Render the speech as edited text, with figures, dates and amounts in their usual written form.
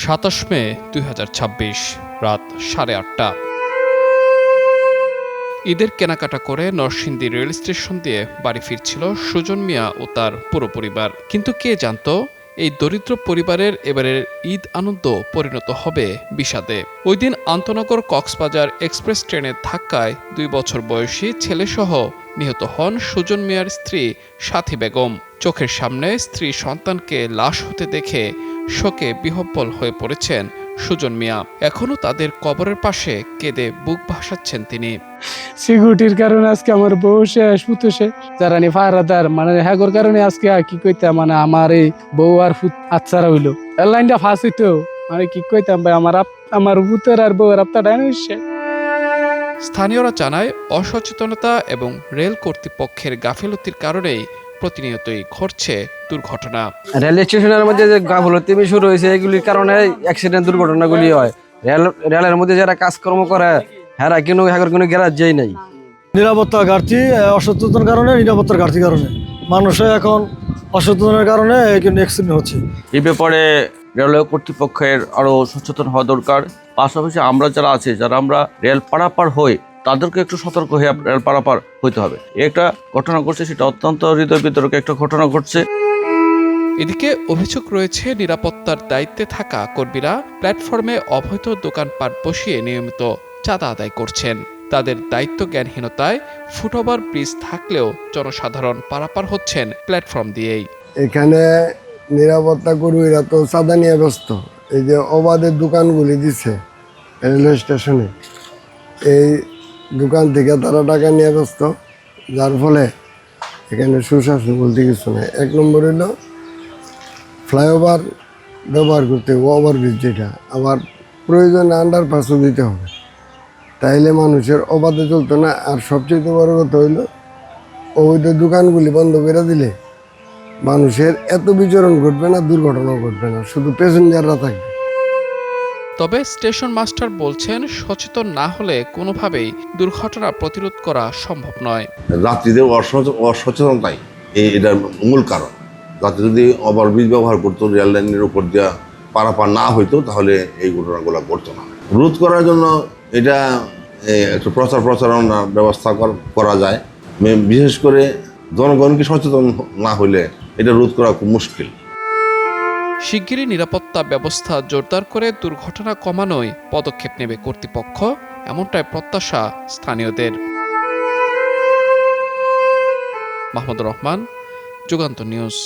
27 মে 2026 রাত 8:30। ঈদের কেনাকাটা করে নরসিংদী রেল স্টেশন দিয়ে বাড়ি ফিরছিল সুজন মিয়া ও তার পুরো পরিবার। কিন্তু কে জানতো এই দরিদ্র পরিবারের এবারের ঈদ আনন্দ পরিণত হবে বিষাদে। ওই দিন আন্তনগর কক্সবাজার এক্সপ্রেস ট্রেনের ধাক্কায় 2 বছর বয়সী ছেলেসহ নিহত হন সুজন মিয়ার স্ত্রী সাথী বেগম। চোখের সামনে স্ত্রী সন্তানকে লাশ হতে দেখে শোকে বিহ্বল হয়ে পড়েছেন সুজন মিয়া। এখনো তাদের কবরের পাশে কেঁদে বুক ভাসাচ্ছেন তিনি। সিকিউরিটির কারণে আজকে আমার বউ শেষ পুতো শেষ যারা নি ফারাদার হ্যাগর কারণে আজকে কি কইতাম আমার এই বউ আর আচ্ছারা হইলো এয়ারলাইনটা ফাঁস হইতো কি কইতাম ভাই আমার পুতের আর বউয়ের আপনার স্থানীয়রা জানায় অসচেতনতা এবং রেল কর্তৃপক্ষের গাফিলতির কারণেই প্রতিনিয়তই ঘটছে দুর্ঘটনা। রেল স্টেশনের মধ্যে যে গাফিলতি শুরু হয়েছে এগুলির কারণে অ্যাক্সিডেন্ট দুর্ঘটনাগুলি হয়। রেলের মধ্যে যারা কাজকর্ম করে হ্যাঁ কিন্তু কোনো গ্যারাজই নাই। নিরাপত্তা ঘাটতি, অসচেতন কারণে, নিরাপত্তার ঘাটতির কারণে মানুষের এখন অসচেতনের কারণে কিন্তু অ্যাক্সিডেন্ট হচ্ছে। এই ব্যাপারে রেলওয়ে কর্তৃপক্ষের আরো সচেতন হওয়া দরকার। পাশাপাশি আমরা যারা আছি, যারা আমরা রেল পারাপার হই, তাদেরকে একটু সতর্ক হয়ে রেল পারাপার হইতে হবে। একটা ঘটনা ঘটছে, সেটা অত্যন্ত হৃদয় বিতরক একটা ঘটনা ঘটছে। এদিকে অভিযোগ রয়েছে নিরাপত্তার দায়িত্বে থাকা কর্মীরা প্ল্যাটফর্মে অবৈধ দোকানপাট বসিয়ে নিয়মিত চাঁদা আদায় করছেন। তাদের দায়িত্ব জ্ঞানহীনতায় ফুটওভার ব্রিজ থাকলেও জনসাধারণ পারাপার হচ্ছেন প্ল্যাটফর্ম দিয়েই। এখানে নিরাপত্তা কর্মীরা তো চাঁদা নিয়ে ব্যস্ত। এই যে অবাধের দোকানগুলি দিচ্ছে রেলওয়ে স্টেশনে, এই দোকান থেকে তারা টাকা নিয়ে ব্যস্ত, যার ফলে এখানে সুশাসন বলতে কিছু নেই। 1 নম্বর হলো ফ্লাইওভার ব্যবহার করতে হবে, ওভারব্রিজ যেটা, আবার প্রয়োজনে আন্ডারপাসও দিতে হবে, তাইলে মানুষের অবাধে চলতো না। আর সবচেয়ে বড় কথা হইল অবৈধ দোকানগুলি বন্ধ করে দিলে মানুষের এত বিচরণ ঘটবে না, দুর্ঘটনাও ঘটবে না, শুধু প্যাসেঞ্জাররা থাকবে। তবে স্টেশন মাস্টার বলছেন, সচেতন না হলে কোনোভাবেই দুর্ঘটনা প্রতিরোধ করা সম্ভব নয়। যাত্রীদের অসচেতনতাই এটার মূল কারণ। যাত্রী যদি ওভারব্রিজ ব্যবহার করতো, রেল লাইনের উপর দিয়ে পারাপার না হইতো, তাহলে এই ঘটনাগুলো ঘটতো না। রোধ করার জন্য এটা একটু প্রচারণার ব্যবস্থা করা যায়। বিশেষ করে জনগণকে সচেতন না হইলে এটা রোধ করা খুব মুশকিল। শিগগিরই নিরাপত্তা ব্যবস্থা জোরদার করে দুর্ঘটনা কমানোয় পদক্ষেপ নেবে কর্তৃপক্ষ, এমনটাই প্রত্যাশা স্থানীয়দের। মাহমুদুর রহমান, যুগান্তর নিউজ।